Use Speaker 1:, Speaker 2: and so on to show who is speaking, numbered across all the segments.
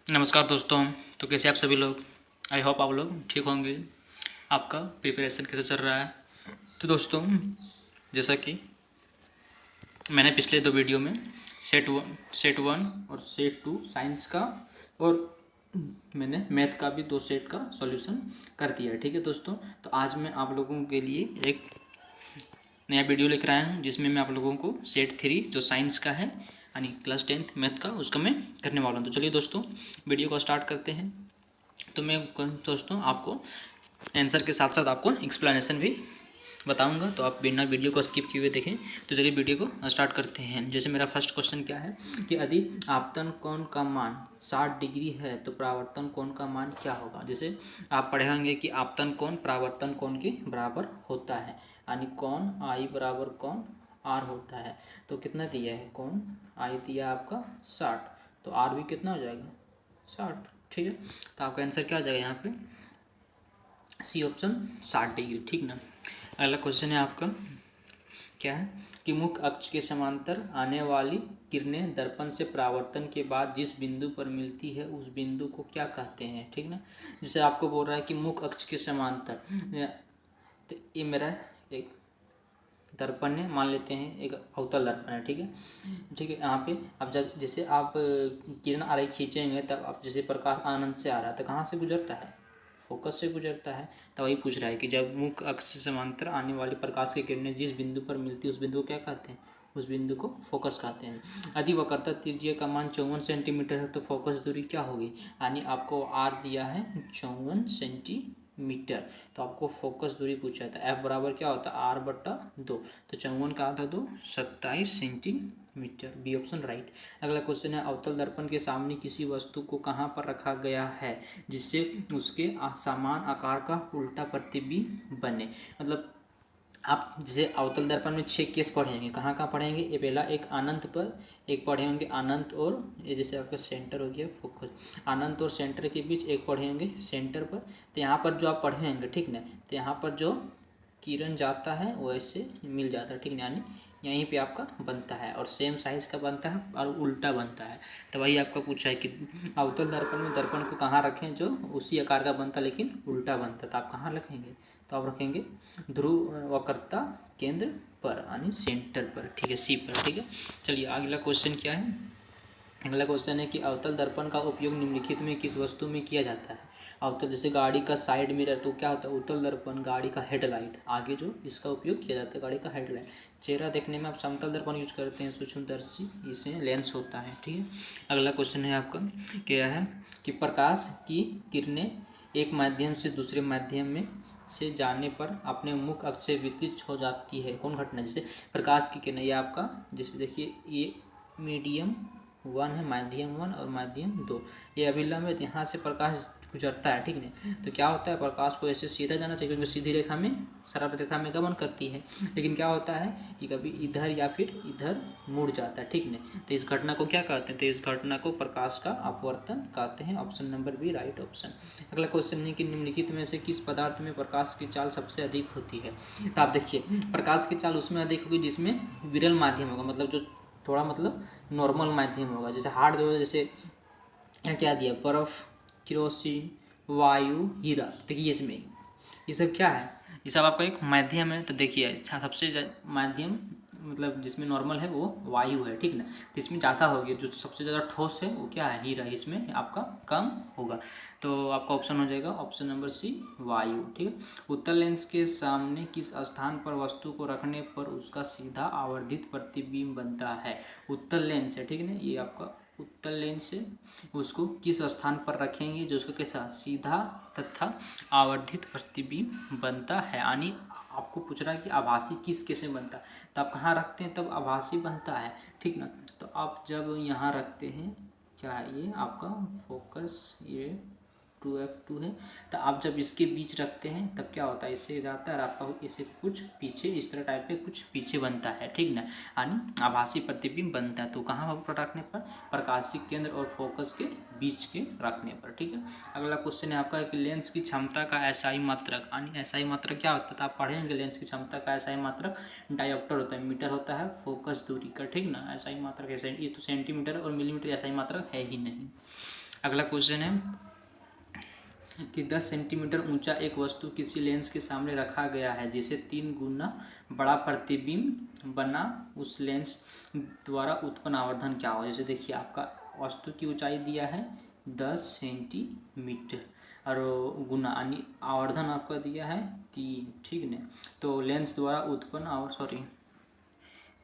Speaker 1: नमस्कार दोस्तों। तो कैसे आप सभी लोग? आई होप आप लोग ठीक होंगे। आपका प्रिपरेशन कैसे चल रहा है? तो दोस्तों, जैसा कि मैंने पिछले 2 वीडियो में सेट वन और सेट टू साइंस का और मैंने मैथ का भी 2 सेट का सॉल्यूशन कर दिया है। ठीक है दोस्तों, तो आज मैं आप लोगों के लिए एक नया वीडियो लेकर आया हूँ जिसमें मैं आप लोगों को सेट 3 जो साइंस का है यानी क्लास 10th मैथ का, उसका मैं करने वाला हूँ। तो चलिए दोस्तों, वीडियो को स्टार्ट करते हैं। तो मैं दोस्तों आपको आंसर के साथ साथ आपको एक्सप्लेनेशन भी बताऊंगा, तो आप बिना वीडियो को स्किप किए हुए देखें। तो चलिए वीडियो को स्टार्ट करते हैं। जैसे मेरा फर्स्ट क्वेश्चन क्या है कि यदि आपतन कोण का मान 60 डिग्री है तो परावर्तन कोण का मान क्या होगा। जैसे आप पढ़े होंगे कि आपतन कोण परावर्तन कोण के बराबर होता है, यानी कोण आई बराबर कोण आर होता है। तो कितना दिया है, कोण आई दिया आपका 60, तो आर भी कितना हो जाएगा 60। ठीक है, तो आपका आंसर क्या आ जाएगा यहाँ पे, सी ऑप्शन 60 डिग्री। ठीक ना। अगला क्वेश्चन है आपका, क्या है कि मुख्य अक्ष के समांतर आने वाली किरणें दर्पण से परावर्तन के बाद जिस बिंदु पर मिलती है उस बिंदु को क्या कहते हैं। ठीक ना। जैसे आपको बोल रहा है कि मुख्य अक्ष के समांतर, तो ये मेरा एक दर्पण है, मान लेते हैं एक अवतल दर्पण है। ठीक है, ठीक है। यहाँ पे अब जब जैसे आप किरण आ रही खींचेंगे, तब आप जैसे प्रकाश आनंद से आ रहा है तो कहाँ से गुजरता है, फोकस से गुजरता है। तो वही पूछ रहा है कि जब मुख्य अक्ष से समांतर आने वाली प्रकाश की किरणें जिस बिंदु पर मिलती है उस बिंदु को क्या कहते हैं, उस बिंदु को फोकस कहते हैं। यदि वक्रता त्रिज्या का मान 54 सेंटीमीटर है तो फोकस दूरी क्या होगी, यानी आपको आर दिया है 54 सेंटीमीटर, तो आपको फोकस दूरी पूछा था। एफ बराबर क्या होता है, आर बट्टा 2, तो 54 का आधा 2 27 सेंटीमीटर, बी ऑप्शन राइट। अगला क्वेश्चन है, अवतल दर्पण के सामने किसी वस्तु को कहाँ पर रखा गया है जिससे उसके समान आकार का उल्टा प्रतिबिंब बने। मतलब आप जैसे अवतल दर्पण में 6 केस पढ़ेंगे, कहाँ कहाँ पढ़ेंगे, ये पहला एक अनंत पर, एक पढ़े होंगे अनंत और ये जैसे आपका सेंटर हो गया फोकस, अनंत और सेंटर के बीच एक पढ़े होंगे सेंटर पर। तो यहाँ पर जो आप पढ़े होंगे, ठीक ना, तो यहाँ पर जो किरण जाता है वो ऐसे मिल जाता है। ठीक ना, यानी यहीं पे आपका बनता है और सेम साइज का बनता है और उल्टा बनता है। तो वही आपका पूछा है कि अवतल दर्पण में दर्पण को कहाँ रखें जो उसी आकार का बनता लेकिन उल्टा बनता, तो आप कहाँ रखेंगे, तो आप रखेंगे ध्रुव वक्रता केंद्र पर यानी सेंटर पर। ठीक है, सी पर। ठीक है, चलिए अगला क्वेश्चन क्या है। अगला क्वेश्चन है कि अवतल दर्पण का उपयोग निम्नलिखित में किस वस्तु में किया जाता है। अवतल जैसे गाड़ी का साइड मिरर, तो क्या होता है उत्तल दर्पण, गाड़ी का हेडलाइट आगे जो इसका उपयोग किया जाता है, गाड़ी का हेडलाइट। चेहरा देखने में आप समतल दर्पण यूज करते हैं, सूक्ष्मदर्शी इसे लेंस होता है। ठीक है, अगला क्वेश्चन है आपका, क्या है कि प्रकाश की किरणें एक माध्यम से दूसरे माध्यम में से जाने पर अपने मुख्य अक्ष से विकृत हो जाती है, कौन घटना। जैसे प्रकाश की किरणें, ये आपका जैसे देखिए ये मीडियम 1 है, माध्यम 1 और माध्यम 2, ये अभिलंब है, यहाँ से प्रकाश गुजरता है। ठीक है, तो क्या होता है, प्रकाश को ऐसे सीधा जाना चाहिए क्योंकि सीधी रेखा में सरल रेखा में गमन करती है, लेकिन क्या होता है कि कभी इधर या फिर इधर मुड़ जाता है। ठीक है, तो इस घटना को क्या कहते हैं, तो इस घटना को प्रकाश का अपवर्तन कहते हैं। Option number B right option. अगला क्वेश्चन है कि निम्नलिखित में से किस पदार्थ में प्रकाश की चाल सबसे अधिक होती है। तो आप देखिए प्रकाश की चाल उसमें अधिक होगी जिसमें विरल माध्यम होगा, मतलब जो थोड़ा मतलब नॉर्मल माध्यम होगा। जैसे हार्ड जो है, जैसे यहाँ क्या दिया, बर्फ, केरोसिन, वायु, हीरा, देखिए इसमें ये सब क्या है, ये सब आपका एक माध्यम है। तो देखिए अच्छा सबसे माध्यम मतलब जिसमें नॉर्मल है वो वायु है। ठीक ना, तो इसमें ज़्यादा होगी, जो सबसे ज़्यादा ठोस है वो क्या है, हीरा, इसमें आपका कम होगा। तो आपका ऑप्शन हो जाएगा ऑप्शन नंबर सी वायु। ठीक है, उत्तल लेंस के सामने किस स्थान पर वस्तु को रखने पर उसका सीधा आवर्धित प्रतिबिंब बनता है। उत्तल लेंस है, ठीक है ना, ये आपका उत्तल लेंस से उसको किस स्थान पर रखेंगे जो उसको कैसा सीधा तथा आवर्धित प्रतिबिंब बनता है, यानी आपको पूछ रहा है कि आभासी किस कैसे बनता है, तो आप कहाँ रखते हैं तब आभासी बनता है। ठीक ना, तो आप जब यहाँ रखते हैं, क्या है ये आपका फोकस, ये 2F2 है, तो आप जब इसके बीच रखते हैं तब क्या होता है, इससे जाता है और आपका इसे कुछ पीछे इस तरह टाइप पे कुछ पीछे बनता है। ठीक ना, यानी आभासी प्रतिबिंब बनता है। तो कहाँ पर रखने पर, प्रकाशिक केंद्र और फोकस के बीच के रखने पर। ठीक है, अगला क्वेश्चन है आपका कि लेंस की क्षमता का एसआई मात्रक, यानी एसआई मात्रक क्या होता है, आप पढ़ेंगे लेंस की क्षमता का एसआई मात्रक डायोप्टर होता है, मीटर होता है फोकस दूरी का। ठीक ना, एसआई मात्रक ऐसा, ये तो सेंटीमीटर और मिलीमीटर एसआई मात्रक है ही नहीं। अगला क्वेश्चन है कि 10 सेंटीमीटर ऊंचा एक वस्तु किसी लेंस के सामने रखा गया है जिसे 3 गुना बड़ा प्रतिबिंब बना, उस लेंस द्वारा उत्पन्न आवर्धन क्या हो। जैसे देखिए आपका वस्तु की ऊंचाई दिया है 10 सेंटीमीटर और गुना यानी आवर्धन आपका दिया है 3, ठीक है। तो लेंस द्वारा उत्पन्न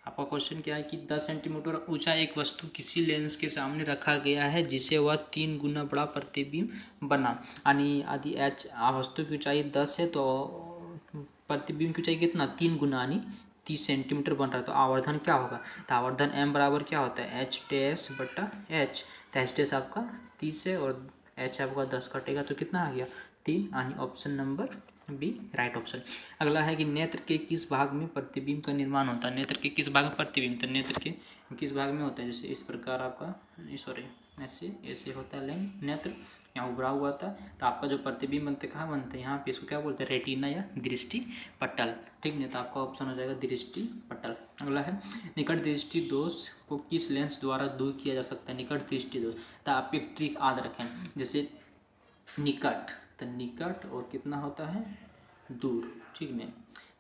Speaker 1: आपका क्वेश्चन क्या है कि 10 सेंटीमीटर ऊंचा एक वस्तु किसी लेंस के सामने रखा गया है जिसे वह 3 गुना बड़ा प्रतिबिंब बना, यानी आदि एच वस्तु की ऊंचाई 10 है तो प्रतिबिंब की ऊंचाई कितना 3 गुना यानी 30 सेंटीमीटर बन रहा है। तो आवर्धन क्या होगा, तो आवर्धन m बराबर क्या होता है एच डैश बटा एच। तो एच डैश आपका 30 है और एच आपका 10 कटेगा तो कितना आ गया 3, यानी option number B right option. अगला है कि नेत्र के किस भाग में प्रतिबिंब का निर्माण होता है। नेत्र के किस भाग में प्रतिबिंब, तो नेत्र के किस भाग में होता है, जैसे इस प्रकार आपका सॉरी ऐसे ऐसे होता है नेत्र, यहाँ उभरा हुआ था। तो आपका जो प्रतिबिंब बनते कहाँ बनते हैं, यहाँ पे इसको क्या बोलते हैं रेटिना या दृष्टि पटल, ठीक नहीं। तो आपका ऑप्शन हो जाएगा दृष्टि पटल। अगला है निकट दृष्टि दोष को किस लेंस द्वारा दूर किया जा सकता है। निकट दृष्टि दोष, तो आप एक ट्रिक याद रखें, जैसे निकट तो निकट और कितना होता है दूर, ठीक नहीं।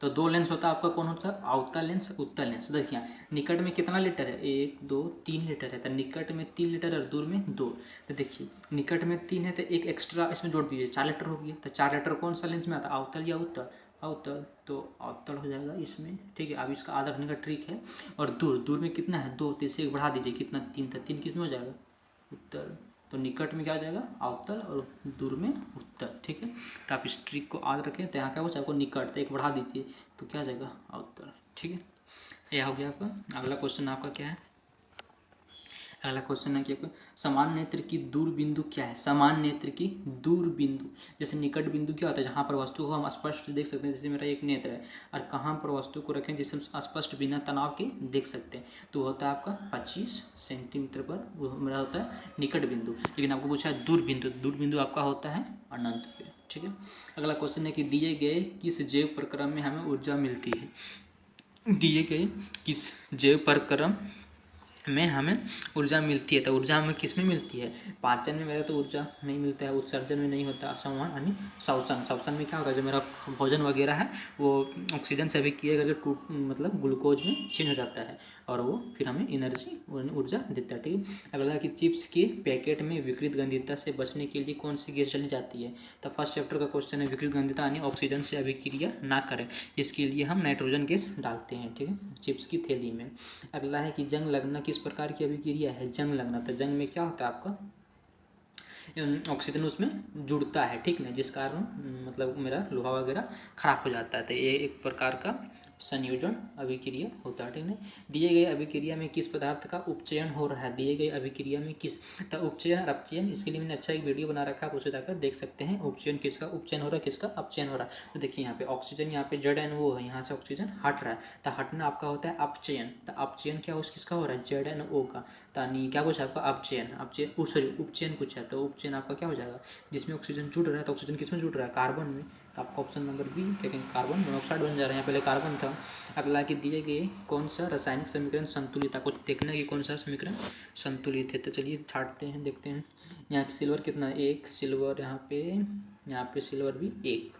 Speaker 1: तो 2 लेंस होता है आपका, कौन होता है अवतल लेंस उत्तल लेंस। देखिए निकट में कितना लीटर है 1 2 3 लीटर है, तो निकट में 3 लीटर और दूर में 2। तो देखिए निकट में 3 है तो एक एक्स्ट्रा इसमें जोड़ दीजिए 4 लीटर हो गया। तो 4 लीटर कौन सा लेंस में आता है अवतल या उत्तल, अवतल, तो अवतल हो जाएगा इसमें, ठीक है। अब इसका आधा रखने का ट्रिक है। और दूर, दूर में कितना है 2, तो इसे बढ़ा दीजिए कितना 3 था, 3 किस में हो जाएगा उत्तल। तो निकट में क्या हो जाएगा अवतल और दूर में उत्तल, ठीक है। तो आप इस ट्रिक को याद रखें। तो यहाँ क्या बचा आपको निकट, तो एक बढ़ा दीजिए तो क्या आ जाएगा अवतल, ठीक है। यह हो गया आपका। अगला क्वेश्चन आपका क्या है, अगला क्वेश्चन है कि समान नेत्र की दूर बिंदु क्या है। समान नेत्र की दूर बिंदु, जैसे निकट बिंदु क्या होता है जहाँ पर वस्तु को हम स्पष्ट देख सकते हैं, जैसे मेरा एक नेत्र है और कहाँ पर वस्तु को रखें जिसे हम स्पष्ट बिना तनाव के देख सकते हैं, तो होता है आपका 25 सेंटीमीटर पर वो मेरा होता है निकट बिंदु। लेकिन आपको पूछा है दूर बिंदु, दूर बिंदु आपका होता है अनंत पे, ठीक है। अगला क्वेश्चन है कि दिए गए किस जैव प्रक्रम में हमें ऊर्जा मिलती है। दिए गए किस जैव प्रक्रम में हमें ऊर्जा मिलती है, तो ऊर्जा हमें किस में मिलती है, पाचन में मेरा तो ऊर्जा नहीं मिलता है, उत्सर्जन में नहीं होता, संवहन यानी श्वसन, श्वसन में क्या होगा जो मेरा भोजन वगैरह है वो ऑक्सीजन से भी किया करके टूट मतलब ग्लूकोज में चेंज हो जाता है और वो फिर हमें एनर्जी ऊर्जा देता है, ठीक है। अगला कि चिप्स के पैकेट में विकृत गंधिता से बचने के लिए कौन सी गैस चली जाती है। तो फर्स्ट चैप्टर का क्वेश्चन है विकृत गंधिता यानी ऑक्सीजन से अभिक्रिया ना करें, इसके लिए हम नाइट्रोजन गैस डालते हैं, ठीक है, चिप्स की थैली में। अगला है कि जंग लगना किस प्रकार की अभिक्रिया है। जंग लगना, तो जंग में क्या होता है आपका ऑक्सीजन उसमें जुड़ता है, ठीक ना, जिस कारण मतलब मेरा लोहा वगैरह खराब हो जाता है। तो ये एक प्रकार का संयोजन अभिक्रिया होता है, ठीक है। दिए गए अभिक्रिया में किस पदार्थ का उपचयन हो रहा है। दिए गए अभिक्रिया में किस, तो उपचयन और अपचयन, इसके लिए मैंने अच्छा एक वीडियो बना रखा है, आप उसे जाकर देख सकते हैं। उपचयन किसका उपचयन हो रहा है, किसका अपचयन हो रहा है। तो देखिए यहाँ पे ऑक्सीजन, यहाँ पे ZNO है, यहाँ से ऑक्सीजन हट रहा है, तो हटना आपका होता है अपचयन। तो अपचयन क्या हो किसका हो रहा है ZNO का, तानी क्या कुछ है आपका अपचयन, अपचयन सॉरी उपचयन कुछ है, तो उपचयन आपका क्या हो जाएगा जिसमें ऑक्सीजन जुड़ रहा है, तो ऑक्सीजन किस में जुड़ रहा है कार्बन में, तो आपका ऑप्शन नंबर बी क्या कहेंगे कार्बन मोनोऑक्साइड बन जा रहा है, यहाँ पहले कार्बन था। अगला कि दिए गए कौन सा रासायनिक समीकरण संतुलित, आपको देखना कि कौन सा समीकरण संतुलित है। तो चलिए छाटते हैं, देखते हैं। यहाँ सिल्वर कितना 1 सिल्वर, यहाँ पे सिल्वर भी 1,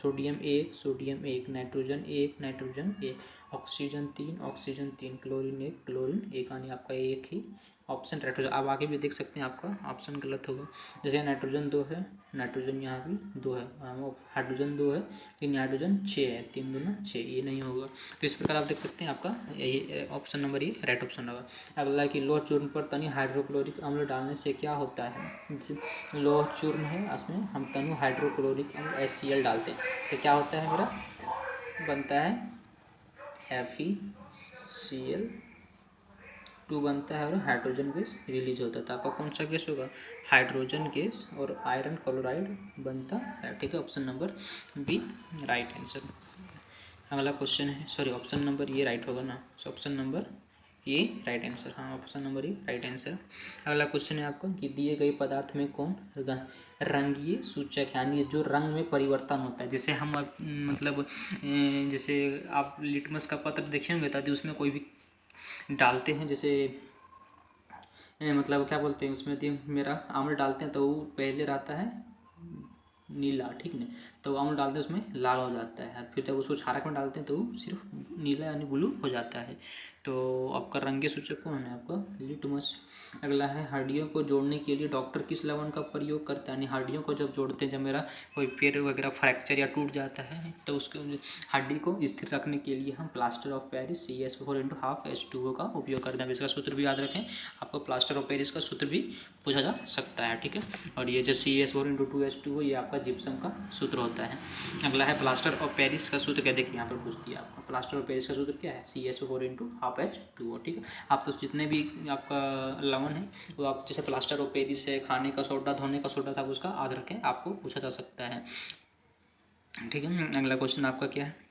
Speaker 1: sodium 1 sodium 1, nitrogen 1 nitrogen 1, oxygen 3 oxygen 3, chlorine 1 chlorine 1, यानी आपका एक ही ऑप्शन राइट हो जाए। आप आगे भी देख सकते हैं आपका ऑप्शन गलत होगा, जैसे नाइट्रोजन 2 है, नाइट्रोजन यहाँ भी 2 है, हाइड्रोजन 2 है लेकिन हाइड्रोजन 6 है, 3 दूना 6, ये नहीं होगा। तो इस प्रकार आप देख सकते हैं आपका यही ऑप्शन नंबर ये राइट ऑप्शन होगा। अगला कि लोह चूर्ण पर तनी हाइड्रोक्लोरिक अम्ल डालने से क्या होता है। लोह चूर्ण है उसमें हम तनु हाइड्रोक्लोरिक अम्ल HCl डालते हैं, तो क्या होता है मेरा बनता है FeCl2 बनता है और हाइड्रोजन गैस रिलीज होता है। तो आपका कौन सा गैस होगा हाइड्रोजन गैस और आयरन क्लोराइड बनता है, ठीक है, option number B right answer. अगला क्वेश्चन है सॉरी ऑप्शन नंबर ये राइट होगा ना, ऑप्शन नंबर ये राइट आंसर, हाँ ऑप्शन नंबर ये राइट आंसर। अगला क्वेश्चन है आपका कि दिए गए पदार्थ में कौन रंगीय सूचक यानी जो रंग में परिवर्तन होता है। जैसे हम मतलब जैसे आप लिटमस का पत्र देखेंगे तो उसमें कोई भी डालते हैं, जैसे मतलब क्या बोलते हैं उसमें मेरा आम्ल डालते हैं तो वो पहले रहता है नीला, ठीक है। तो आम्ल डालते हैं उसमें लाल हो जाता है, फिर जब उसको क्षारक में डालते हैं तो वो सिर्फ नीला यानी ब्लू हो जाता है। तो आपका रंगीय सूचक कौन है? आपका लिटमस। अगला है हड्डियों को जोड़ने के लिए डॉक्टर किस लवण का प्रयोग करता है? यानी हड्डियों को जब जोड़ते हैं, जब मेरा कोई पैर वगैरह फ्रैक्चर या टूट जाता है तो उसके हड्डी को स्थिर रखने के लिए हम plaster of Paris CH4 × 2H2O का उपयोग करते हैं। इसका सूत्र भी याद रखें, आपको प्लास्टर ऑफ पेरिस का सूत्र भी पूछा जा सकता है, ठीक है। और ये जो CH4 × 2H2O ये आपका जिप्सम का सूत्र होता है। अगला है प्लास्टर ऑफ पेरिस का सूत्र क्या? देखिए यहाँ पर पूछ दिया आपको, प्लास्टर ऑफ पेरिस का सूत्र क्या है? CH4 × 12H2O, ठीक है। आप तो जितने भी आपका लवण है वो आप जैसे प्लास्टर ऑफ पेरिस है, खाने का सोडा, धोने का सोडा, सब उसका याद रखें, आपको पूछा जा सकता है, ठीक है। अगला क्वेश्चन आपका क्या है?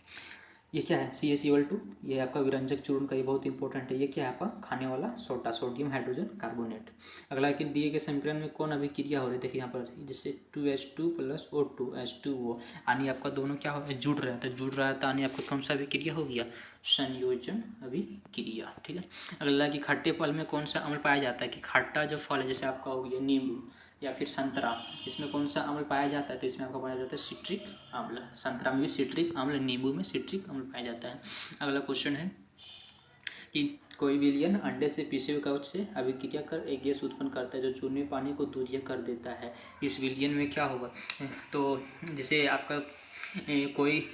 Speaker 1: ये क्या है? CaCl2, ये आपका विरंजक चूर्ण का, ये बहुत इंपॉर्टेंट है। ये क्या है? आपका खाने वाला सोडा, सोडियम हाइड्रोजन कार्बोनेट। अगला कि दिए गए समीकरण में कौन अभिक्रिया हो रही है? देखिए यहाँ पर जैसे 2H2 + O2 H2O, यानी आपका दोनों क्या हो रहा है? जुड़ रहा है। तो जुड़ रहा है तो यानी आपका कौन सा अभिक्रिया हो गया? संयोजन अभिक्रिया, ठीक है। अगला कि खट्टे फल में कौन सा अम्ल पाया जाता है? कि खट्टा जो फल है जैसे आपका हो गया नींबू या फिर संतरा, इसमें कौन सा अम्ल पाया जाता है? तो इसमें आपका पाया जाता है सिट्रिक अम्ल। संतरा में भी सिट्रिक अम्ल, नींबू में सिट्रिक अम्ल पाया जाता है। अगला क्वेश्चन है कि कोई विलयन अंडे से पिसे हुए कवच से अभिक्रिया कर एक गैस उत्पन्न करता है जो चूने पानी को दूरिया कर देता है। इस विलयन में क्या होगा? तो जैसे आपका कोई,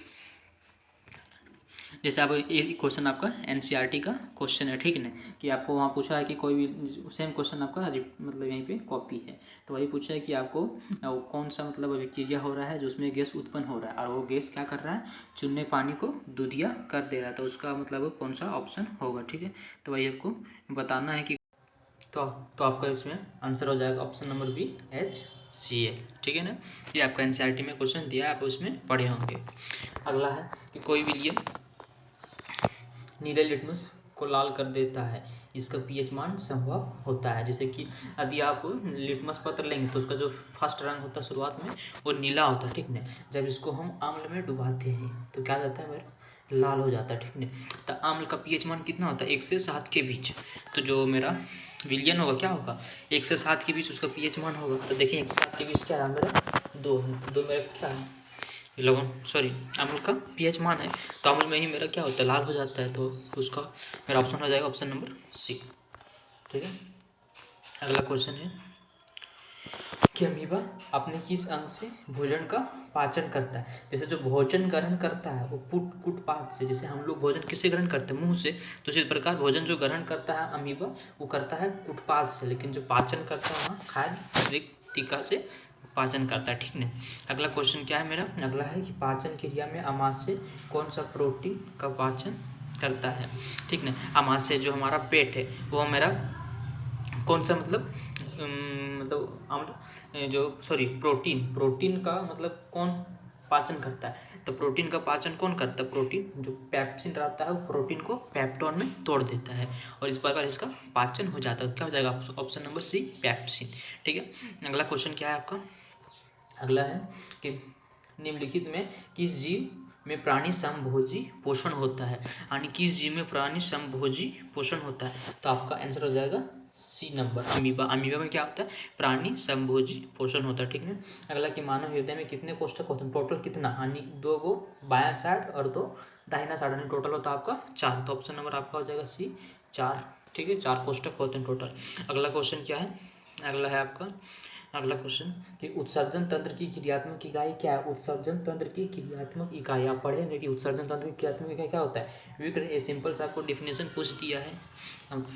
Speaker 1: जैसे आप एक क्वेश्चन आपका NCERT का क्वेश्चन है, ठीक है ना, कि आपको वहाँ पूछा है कि कोई भी सेम क्वेश्चन आपका मतलब यहीं पे कॉपी है, तो वही पूछा है कि आपको कौन सा मतलब अभिक्रिया हो रहा है जो उसमें गैस उत्पन्न हो रहा है, और वो गैस क्या कर रहा है? चूने पानी को दूधिया कर दे रहा है, तो उसका मतलब कौन सा ऑप्शन होगा, ठीक है। तो वही आपको बताना है कि तो आपका इसमें आंसर हो जाएगा ऑप्शन नंबर B HCl, ठीक है ना। ये आपका NCERT में क्वेश्चन दिया है, आप उसमें पढ़े होंगे। अगला है कि कोई विलयन नीले लिटमस को लाल कर देता है, इसका pH मान संभव होता है। जैसे कि यदि आप लिटमस पत्र लेंगे तो उसका जो फर्स्ट रंग होता है शुरुआत में वो नीला होता है, ठीक है। जब इसको हम अम्ल में डुबाते हैं तो क्या जाता है? मेरा लाल हो जाता है, ठीक है। तो अम्ल का pH मान कितना होता है? 1 से 7 के बीच। तो जो मेरा विलयन होगा क्या होगा? 1 से 7 के बीच उसका pH मान होगा। तो देखिए 1 से 7 के बीच क्या है मेरा? 2 है। 2 मेरा क्या है? लवण, सॉरी अम्ल का pH मान है, तो अम्ल में ही मेरा क्या होता है? लाल हो जाता है। तो उसका मेरा ऑप्शन हो जाएगा ऑप्शन नंबर C, ठीक है। अगला क्वेश्चन है कि अमीबा अपने किस अंग से भोजन का पाचन करता है? जैसे जो भोजन ग्रहण करता है वो कुटपाथ से, जैसे हम लोग भोजन किससे ग्रहण करते हैं? मुंह से। तो इसी प्रकार भोजन जो ग्रहण करता है अमीबा वो करता है कुटपाथ से, लेकिन जो पाचन करता है वहाँ खाद्य तंत्रिका से पाचन करता है, ठीक है। अगला क्वेश्चन क्या है मेरा? अगला है कि पाचन क्रिया में आमाशय कौन सा प्रोटीन का पाचन करता है, ठीक है। आमाशय जो हमारा पेट है वो मेरा कौन सा मतलब प्रोटीन का मतलब कौन पाचन करता है? तो प्रोटीन का पाचन कौन करता है? प्रोटीन जो पेप्सिन रहता है वो प्रोटीन को पेप्टोन में तोड़ देता है और इस प्रकार इसका पाचन हो जाता है। क्या हो जाएगा? ऑप्शन नंबर C पेप्सिन, ठीक है। अगला क्वेश्चन क्या है आपका? अगला है कि निम्नलिखित में किस जीव में प्राणी समभोजी पोषण होता है? यानी किस जीव में प्राणी समभोजी पोषण होता है? तो आपका आंसर हो जाएगा C नंबर अमीबा। अमीबा में क्या होता है? प्राणी समभोजी पोषण होता है, ठीक है। अगला कि मानव हृदय में कितने कोष्ठक होते हैं? टोटल कितना? यानी 2 गो बायां साइड और 2 दाहिना साइड, यानी टोटल होता है आपका 4। तो ऑप्शन नंबर आपका हो जाएगा C 4, ठीक है। 4 कोष्ठक होते हैं टोटल। अगला क्वेश्चन क्या है? अगला है आपका अगला क्वेश्चन कि उत्सर्जन तंत्र की क्रियात्मक इकाई क्या है? उत्सर्जन तंत्र की क्रियात्मक इकाई आप पढ़ेंगे कि उत्सर्जन तंत्र की क्रियात्मक इकाई क्या होता है? विक्र। ये सिंपल सा आपको डिफिनेशन पूछ दिया है, हम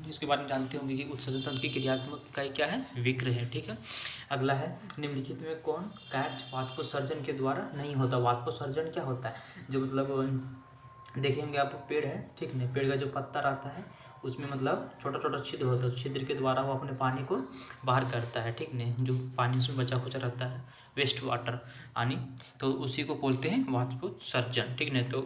Speaker 1: इसके बारे में जानते होंगे कि उत्सर्जन तंत्र की क्रियात्मक इकाई क्या है? विक्र है, ठीक है। अगला है निम्नलिखित में कौन कार्य वाष्पोत्सर्जन के द्वारा नहीं होता? वाष्पोत्सर्जन क्या होता है? जो मतलब देखेंगे आप पेड़ है, ठीक है, पेड़ का जो पत्ता रहता है उसमें मतलब छोटा छोटा छिद्र होता है, छिद्र के द्वारा वो अपने पानी को बाहर करता है, ठीक है। जो पानी उसमें बचा खुचा रहता है वेस्ट वाटर पानी, तो उसी को बोलते हैं वाष्पोत्सर्जन, ठीक है। तो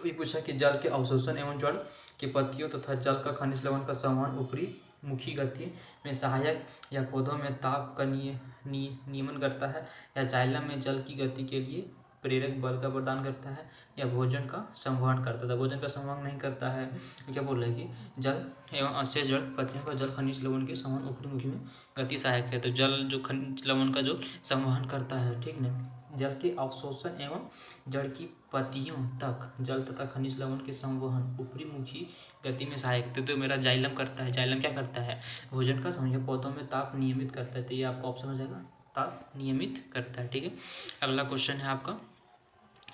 Speaker 1: ये पूछा कि जल के अवशोषण एवं जल के पत्तियों तथा जल का खनिज लवण का समान ऊपरी मुखी गति में सहायक या पौधों में ताप का नियमन करता है या जाइलम में जल की गति के लिए प्रेरक बल का प्रदान करता है या भोजन का संवहन करता है। भोजन का संवहन नहीं करता है। क्या बोल रहा है कि जल एवं अवशेष जड़ पदार्थों का जल खनिज लवण के संवहन ऊपरी मुखी में गति सहायक है। तो जल जो खनिज लवण का जो संवहन करता है, ठीक ना, जल के अवशोषण एवं जड़ की पत्तियों तक जल तथा खनिज लवण के संवहन ऊपरी मुखी गति में सहायक। तो मेरा जाइलम करता है। जाइलम क्या करता है? भोजन का संवहन, पौधों में ताप नियमित करता है। तो ये आपका ऑप्शन हो जाएगा, ताप नियमित करता है। ठीक है, अगला क्वेश्चन है आपका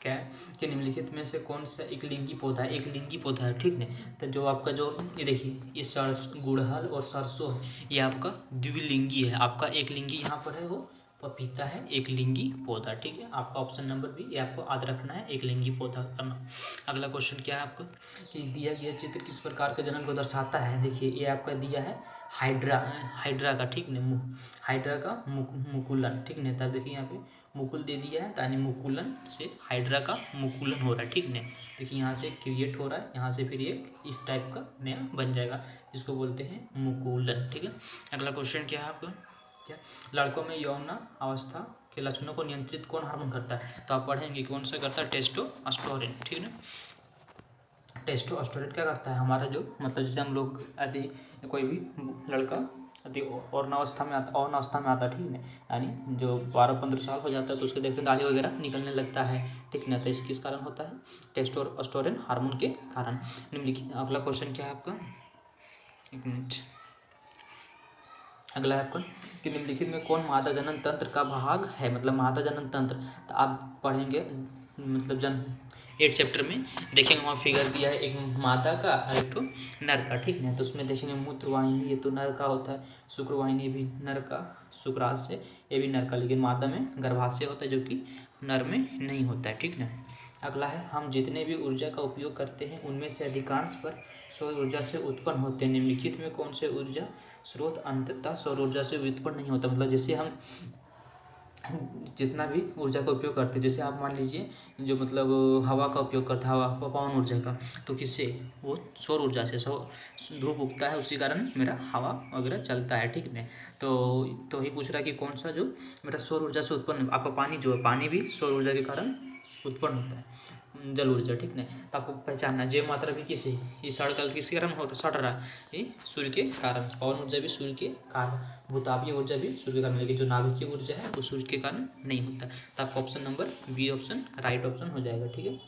Speaker 1: क्या है कि निम्नलिखित में से कौन सा एक लिंगी पौधा है? एक लिंगी पौधा है, ठीक है। तो जो आपका जो ये देखिए, ये सरसों, गुड़हल और सरसों है, ये आपका द्विलिंगी है। आपका एक लिंगी यहाँ पर है, वो पपीता है, एक लिंगी पौधा। ठीक है, आपका ऑप्शन नंबर बी, ये आपको याद रखना है, एक लिंगी पौधा करना। अगला क्वेश्चन क्या है आपका कि दिया गया चित्र किस प्रकार के जनन को दर्शाता है? देखिए, ये आपका दिया है हाइड्रा का, ठीक न, हाइड्रा का मुकुलन, ठीक न। तब देखिए यहाँ पे मुकुल दे दिया है, यानी मुकुलन से हाइड्रा का मुकुलन हो रहा है, ठीक न। देखिए यहाँ से क्रिएट हो रहा है, यहाँ से फिर एक इस टाइप का नया बन जाएगा, जिसको बोलते हैं मुकुलन। ठीक है, अगला क्वेश्चन क्या है आपका, क्या लड़कों में यौन अवस्था के लक्षणों को नियंत्रित कौन हार्मोन करता है? तो आप पढ़ेंगे कौन सा करता है, टेस्टोस्टेरोन, ठीक है ना। टेस्टोस्टेरोन क्या करता है, हमारा जो मतलब जैसे हम लोग यदि कोई भी लड़का यदि और अवस्था में आता, ठीक है, यानी जो 12-15 साल हो जाता है तो उसके देखते दाढ़ी वगैरह निकलने लगता है, ठीक ना। तो इस किस कारण होता है? टेस्टोस्टेरोन हार्मोन के कारण। निम्नलिखित अगला क्वेश्चन क्या है आपका, एक मिनट, अगला है आपका कि निम्नलिखित में कौन मादा जनन तंत्र का भाग है? मतलब मादा जनन तंत्र, तो आप पढ़ेंगे मतलब 8 चैप्टर में देखेंगे, वहाँ फिगर दिया है एक मादा का और एक तो नर का, ठीक है। तो उसमें देखेंगे मूत्रवाहिनी, ये तो नर का होता है, शुक्रवाहिनी भी नर का, शुक्राशय ये भी नर का, लेकिन मादा में गर्भाशय होता है जो कि नर में नहीं होता है, ठीक ना। अगला है, हम जितने भी ऊर्जा का उपयोग करते हैं उनमें से अधिकांश पर सौर ऊर्जा से उत्पन्न होते हैं। निम्नलिखित में कौन से ऊर्जा स्रोत अंततः सौर ऊर्जा से व्युत्पन्न नहीं होता? मतलब जैसे हम जितना भी ऊर्जा का उपयोग करते हैं, जैसे आप मान लीजिए जो मतलब हवा का उपयोग करते हैं, हवा पवन ऊर्जा का, तो किससे? वो सौर ऊर्जा से, धूप उगता है उसी कारण मेरा हवा वगैरह चलता है, ठीक है। तो ही पूछ रहा है कि कौन सा जो मेरा सौर ऊर्जा से उत्पन्न, आपका पानी जो है, पानी भी सौर ऊर्जा के कारण उत्पन्न होता है, जल ऊर्जा, ठीक है। तो आपको पहचानना, जैव मात्रा भी किस है, ये सड़कल किसके कारण हो सड़ रहा है? ये सूर्य के कारण। पवन ऊर्जा भी सूर्य के कारण, भूतापीय ऊर्जा भी सूर्य के कारण, लेकिन जो नाभिकीय ऊर्जा है वो सूर्य के कारण नहीं होता। तो आपका option number B option right option हो जाएगा, ठीक है,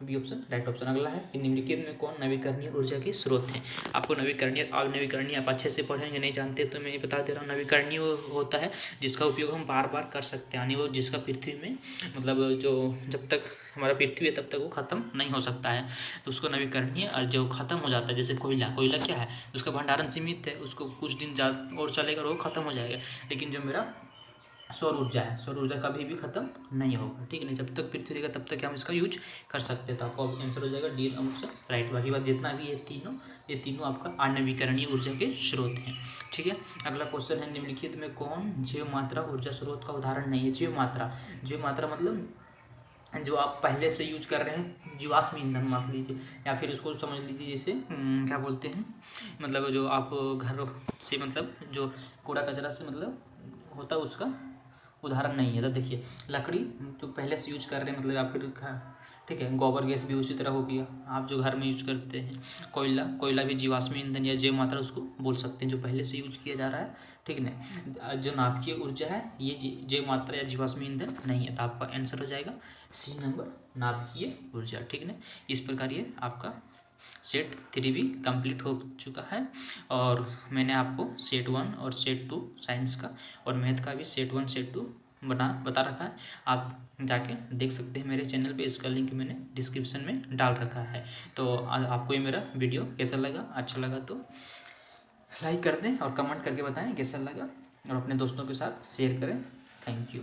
Speaker 1: बी ऑप्शन राइट ऑप्शन। अगला है कि निम्नलिखित में कौन नवीकरणीय ऊर्जा के स्रोत हैं? आपको नवीकरणीय आप अच्छे से पढ़ेंगे, नहीं जानते तो मैं बता दे रहा हूँ। नवीकरणीय होता है जिसका उपयोग हम बार बार कर सकते हैं, यानी वो जिसका पृथ्वी में मतलब जो जब तक हमारा पृथ्वी है तब तक वो खत्म नहीं हो सकता है, तो उसको नवीकरणीय। और जो खत्म हो जाता है, जैसे कोयला क्या है, उसका भंडारण सीमित है, उसको कुछ दिन और चलेगा और वो खत्म हो जाएगा। लेकिन जो मेरा सौर ऊर्जा है, सौर ऊर्जा कभी भी खत्म नहीं होगा, ठीक है ना। जब तक पृथ्वी रहेगा तब तक हम इसका यूज कर सकते हैं। तो आपका आंसर हो जाएगा डी ऑप्शन राइट। बाकी बात जितना भी ये तीनों आपका अनवीकरणीय ऊर्जा के स्रोत हैं, ठीक है। अगला क्वेश्चन है, निम्नलिखित में कौन जैव मात्रा ऊर्जा स्रोत का उदाहरण नहीं है? जैव मात्रा मतलब जो आप पहले से यूज कर रहे हैं, जीवाश्म ईंधन मान लीजिए, या फिर उसको समझ लीजिए जैसे क्या बोलते हैं, मतलब जो आप घर से मतलब जो कूड़ा कचरा से मतलब होता है उसका उदाहरण नहीं है। तो देखिए, लकड़ी जो पहले से यूज कर रहे हैं, मतलब या फिर ठीक है, गोबर गैस भी उसी तरह हो गया, आप जो घर में यूज करते हैं। कोयला भी जीवाश्म ईंधन या जैव मात्रा उसको बोल सकते हैं, जो पहले से यूज किया जा रहा है, ठीक ना। जो नाभिकीय ऊर्जा है ये जैव मात्रा या जीवाश्म ईंधन नहीं है। तो आपका आंसर हो जाएगा सी नंबर, नाभिकीय ऊर्जा, ठीक ना। इस प्रकार ये आपका सेट 3 भी कंप्लीट हो चुका है, और मैंने आपको सेट 1 और सेट 2 साइंस का और मैथ का भी सेट 1 सेट 2 बता रखा है। आप जाके देख सकते हैं मेरे चैनल पे, इसका लिंक मैंने डिस्क्रिप्शन में डाल रखा है। तो आपको ये मेरा वीडियो कैसा लगा? अच्छा लगा तो लाइक कर दें और कमेंट करके बताएं कैसा लगा, और अपने दोस्तों के साथ शेयर करें। Thank you.